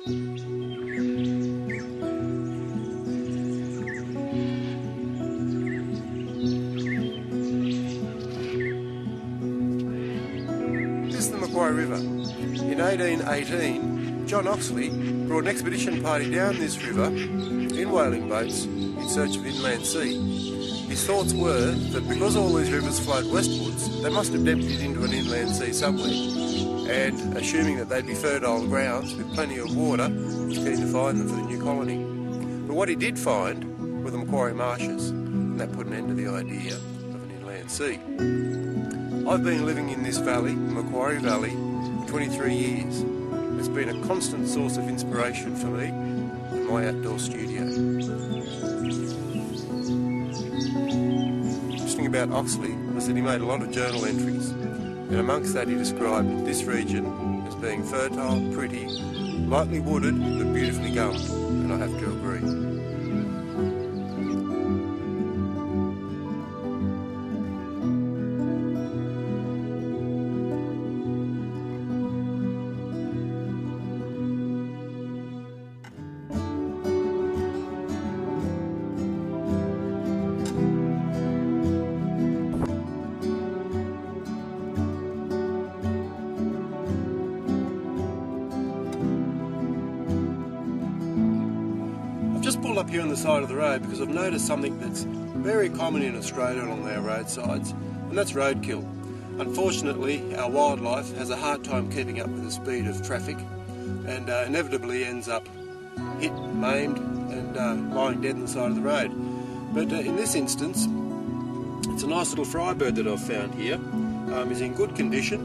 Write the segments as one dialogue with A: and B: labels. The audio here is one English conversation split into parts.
A: This is the Macquarie River. In 1818, John Oxley brought an expedition party down this river in whaling boats in search of inland sea. His thoughts were that because all these rivers flowed westwards, they must have emptied into an inland sea somewhere, and assuming that they'd be fertile grounds with plenty of water, he was keen to find them for the new colony. But what he did find were the Macquarie marshes, and that put an end to the idea of an inland sea. I've been living in this valley, the Macquarie Valley, for 23 years. It's been a constant source of inspiration for me in my outdoor studio. Interesting about Oxley was that he made a lot of journal entries, and amongst that he described this region as being fertile, pretty, lightly wooded but beautifully gummed, and I have to agree. Just pulled up here on the side of the road because I've noticed something that's very common in Australia along our roadsides, and that's roadkill. Unfortunately, our wildlife has a hard time keeping up with the speed of traffic and inevitably ends up hit, maimed and lying dead on the side of the road. But in this instance, it's a nice little frybird that I've found here. He's in good condition.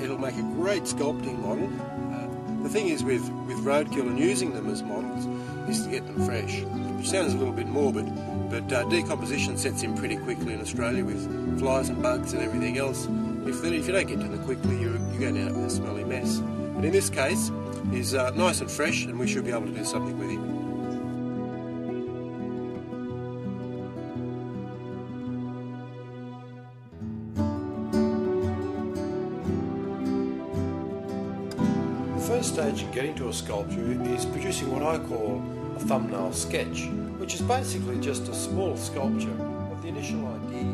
A: It'll make a great sculpting model. The thing is with roadkill and using them as models is to get them fresh, which sounds a little bit morbid, but decomposition sets in pretty quickly in Australia with flies and bugs and everything else. If you don't get to them quickly, you're going to end up with a smelly mess. But in this case, he's nice and fresh, and we should be able to do something with him. The first stage in getting to a sculpture is producing what I call a thumbnail sketch, which is basically just a small sculpture of the initial idea.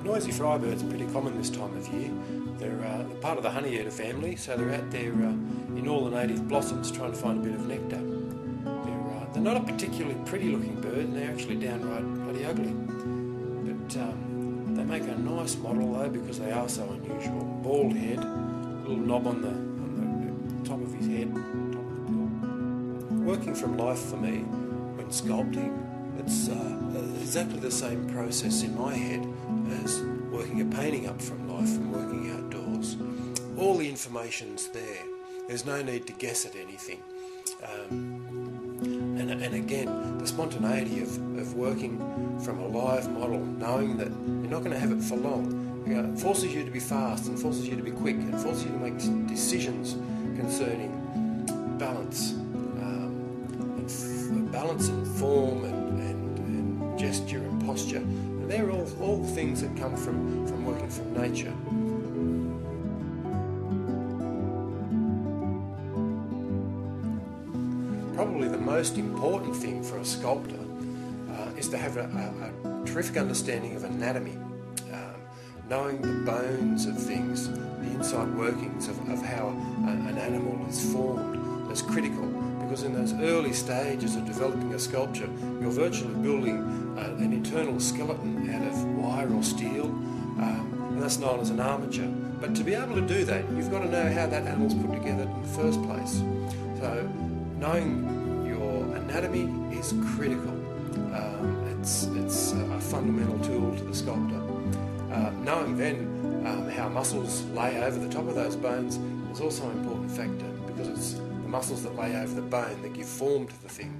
A: Noisy frybirds are pretty common this time of year. They're part of the honeyeater family, so they're out there in all the native blossoms trying to find a bit of nectar. They're not a particularly pretty looking bird, and they're actually downright bloody ugly. But they make a nice model though because they are so unusual. Bald head, little knob on the top of his head, top of the bill. Working from life for me when sculpting, it's exactly the same process in my head as working a painting up from life and working outdoors. All the information's there. There's no need to guess at anything. And again, the spontaneity of working from a live model, knowing that you're not going to have it for long, it forces you to be fast and forces you to be quick and forces you to make decisions concerning balance, balance and form and gesture and posture. And they're all things that come from working from nature. Probably the most important thing for a sculptor is to have a terrific understanding of anatomy, knowing the bones of things, the inside workings of how an animal is formed is critical, because in those early stages of developing a sculpture, you're virtually building an internal skeleton out of wire or steel, and that's known as an armature. But to be able to do that, you've got to know how that animal's put together in the first place. So knowing your anatomy is critical. It's a fundamental tool to the sculptor. Knowing then how muscles lay over the top of those bones is also an important factor, because it's the muscles that lay over the bone that give form to the thing.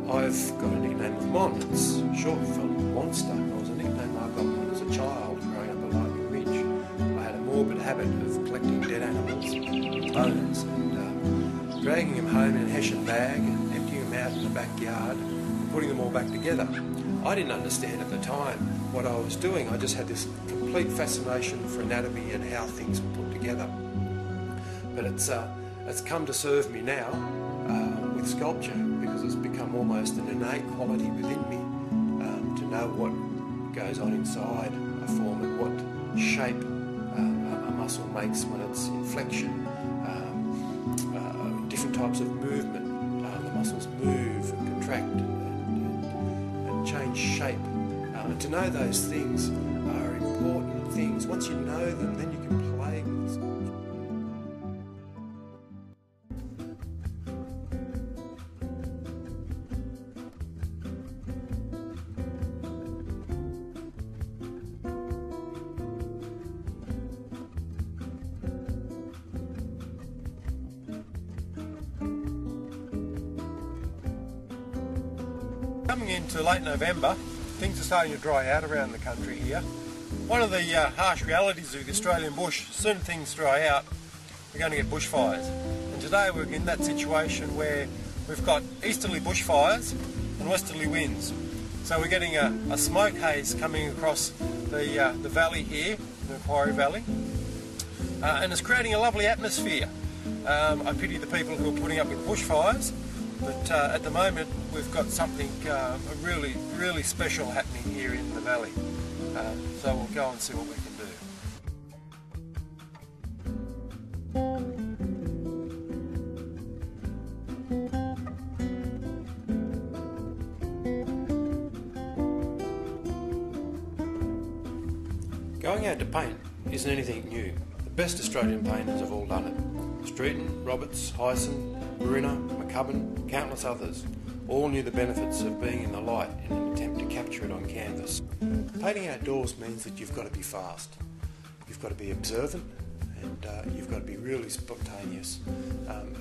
A: I've got a nickname of Mon. It's short for monster. It was a nickname I got when I was a child growing up at Lightning Ridge. I had a morbid habit of collecting dead animals, bones, and dragging them home in a hessian bag and emptying them out in the backyard and putting them all back together. I didn't understand at the time what I was doing. I just had this complete fascination for anatomy and how things were put together. But it's come to serve me now with sculpture, because it's become almost an innate quality within me to know what goes on inside a form and what shape a muscle makes when it's in flexion, different types of movement. The muscles move and contract and change shape. And to know those things are important things. Once you know them, then you can play with sculpture. Coming into late November, things are starting to dry out around the country here. One of the harsh realities of the Australian bush, as soon as things dry out, we're going to get bushfires. And today we're in that situation where we've got easterly bushfires and westerly winds. So we're getting a smoke haze coming across the valley here, the Macquarie Valley, and it's creating a lovely atmosphere. I pity the people who are putting up with bushfires, but at the moment we've got something really, really special happening here in the valley. So we'll go and see what we can do. Going out to paint isn't anything new. The best Australian painters have all done it. Streeton, Roberts, Hyson, Brunner, McCubbin, countless others all knew the benefits of being in the light in an attempt to capture it on canvas. Painting outdoors means that you've got to be fast, you've got to be observant, and you've got to be really spontaneous.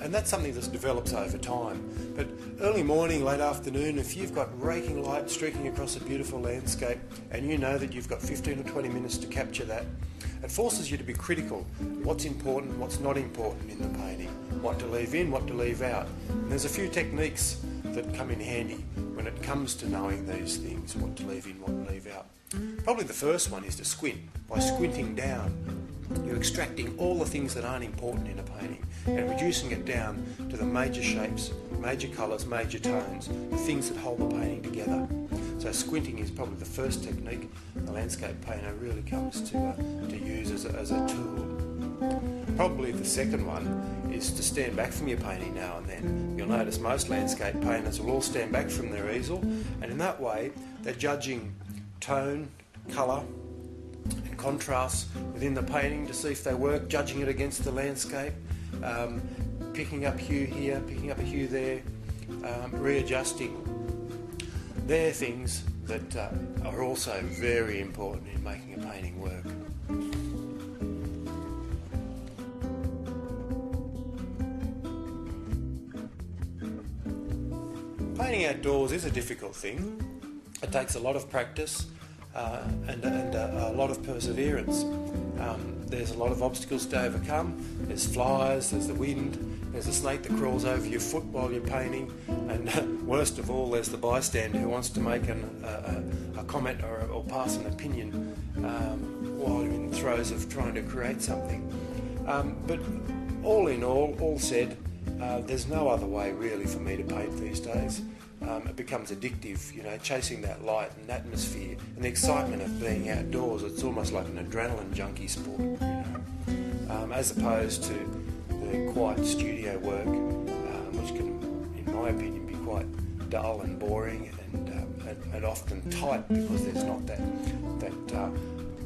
A: And that's something that develops over time. But early morning, late afternoon, if you've got raking light streaking across a beautiful landscape and you know that you've got 15 or 20 minutes to capture that, it forces you to be critical. What's important, what's not important in the painting, what to leave in, what to leave out. And there's a few techniques that come in handy when it comes to knowing these things, what to leave in, what to leave out. Probably the first one is to squint. By squinting down, you're extracting all the things that aren't important in a painting and reducing it down to the major shapes, major colours, major tones, the things that hold the painting together. So squinting is probably the first technique the landscape painter really comes to use as a tool. Probably the second one is to stand back from your painting now and then. You'll notice most landscape painters will all stand back from their easel, and in that way they're judging tone, colour and contrasts within the painting to see if they work, judging it against the landscape, picking up hue here, picking up a hue there, readjusting. They're things that are also very important in making a painting work. Painting outdoors is a difficult thing. It takes a lot of practice and a lot of perseverance. There's a lot of obstacles to overcome. There's flies, there's the wind, there's a snake that crawls over your foot while you're painting, and worst of all, there's the bystander who wants to make a comment or pass an opinion while you're in the throes of trying to create something. But all in all said, there's no other way really for me to paint these days. It becomes addictive, you know, chasing that light and atmosphere and the excitement of being outdoors. It's almost like an adrenaline junkie sport, you know, as opposed to the quiet studio work, which can, in my opinion, be quite dull and boring and often tight because there's not that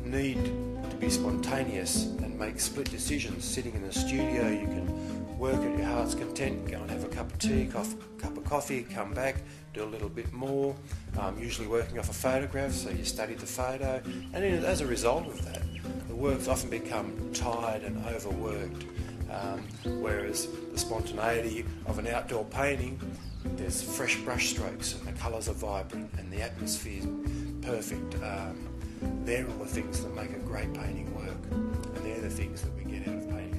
A: need to be spontaneous and make split decisions. Sitting in the studio, you can work at your heart's content, go and have a cup of tea, cup of coffee, come back, do a little bit more, usually working off a photograph, so you study the photo, and as a result of that, the works often become tired and overworked, whereas the spontaneity of an outdoor painting, there's fresh brush strokes and the colours are vibrant and the atmosphere is perfect. They're all the things that make a great painting work, and they're the things that we get out of painting.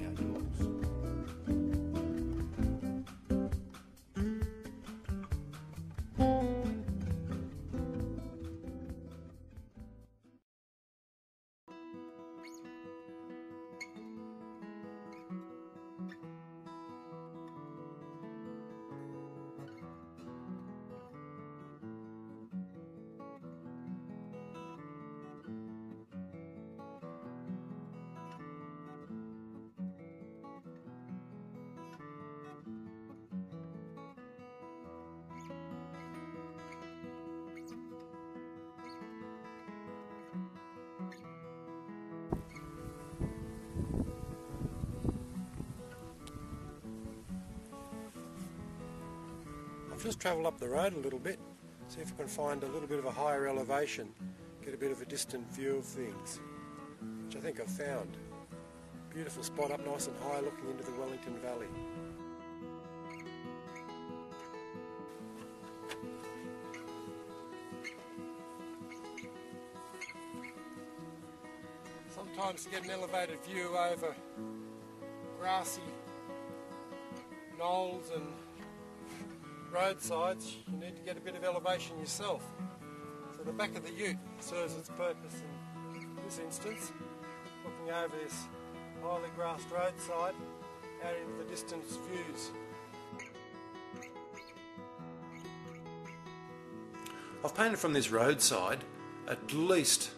A: just travel up the road a little bit, see if I can find a little bit of a higher elevation, get a bit of a distant view of things, which I think I've found. Beautiful spot up nice and high looking into the Wellington Valley. Sometimes to get an elevated view over grassy knolls and roadsides, you need to get a bit of elevation yourself. So the back of the ute serves its purpose in this instance, looking over this highly grassed roadside out into the distance views. I've painted from this roadside at least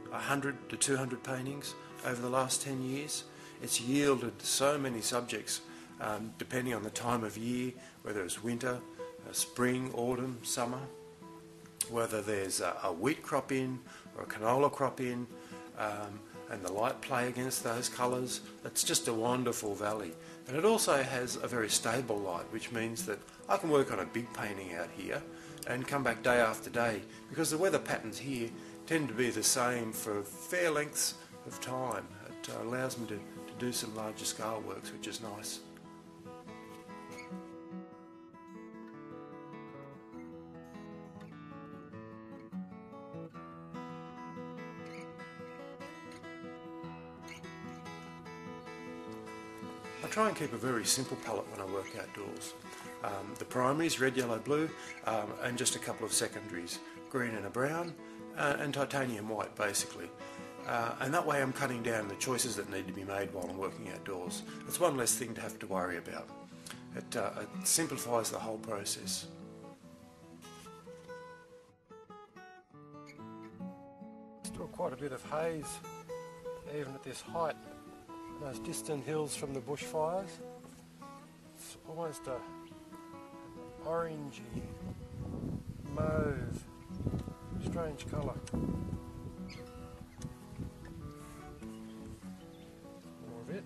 A: 100 to 200 paintings over the last 10 years. It's yielded so many subjects depending on the time of year, whether it's winter, spring, autumn, summer, whether there's a wheat crop in or a canola crop in, and the light play against those colours. It's just a wonderful valley. And it also has a very stable light, which means that I can work on a big painting out here and come back day after day, because the weather patterns here tend to be the same for fair lengths of time. It allows me to do some larger scale works, which is nice. I try and keep a very simple palette when I work outdoors. The primaries, red, yellow, blue, and just a couple of secondaries, green and a brown, and titanium white basically. And that way I'm cutting down the choices that need to be made while I'm working outdoors. It's one less thing to have to worry about. It simplifies the whole process. Still quite a bit of haze, even at this height. Those distant hills from the bushfires. It's almost an orangey, mauve, strange colour. More of it.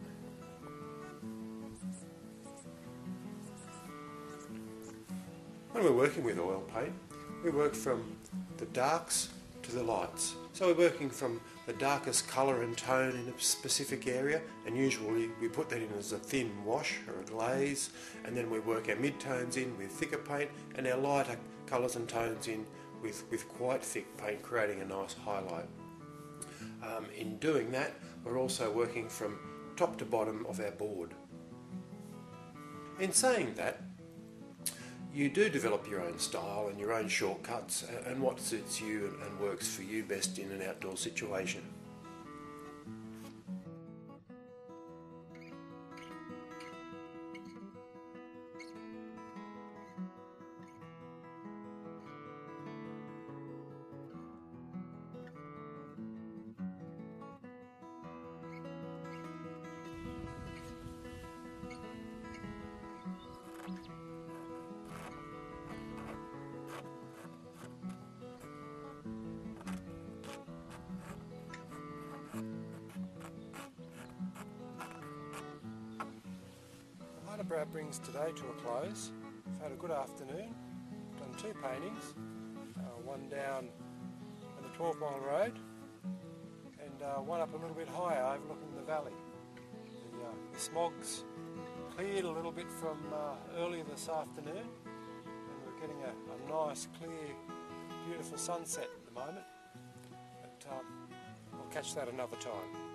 A: When we're working with oil paint, we work from the darks to the lights. So we're working from the darkest colour and tone in a specific area, and usually we put that in as a thin wash or a glaze, and then we work our mid-tones in with thicker paint and our lighter colours and tones in with quite thick paint, creating a nice highlight. In doing that, we're also working from top to bottom of our board. In saying that, you do develop your own style and your own shortcuts and what suits you and works for you best in an outdoor situation. That brings today to a close. I've had a good afternoon, done 2 paintings, one down on the 12-mile road and one up a little bit higher overlooking the valley. The smog's cleared a little bit from earlier this afternoon, and we're getting a nice, clear, beautiful sunset at the moment, but I'll catch that another time.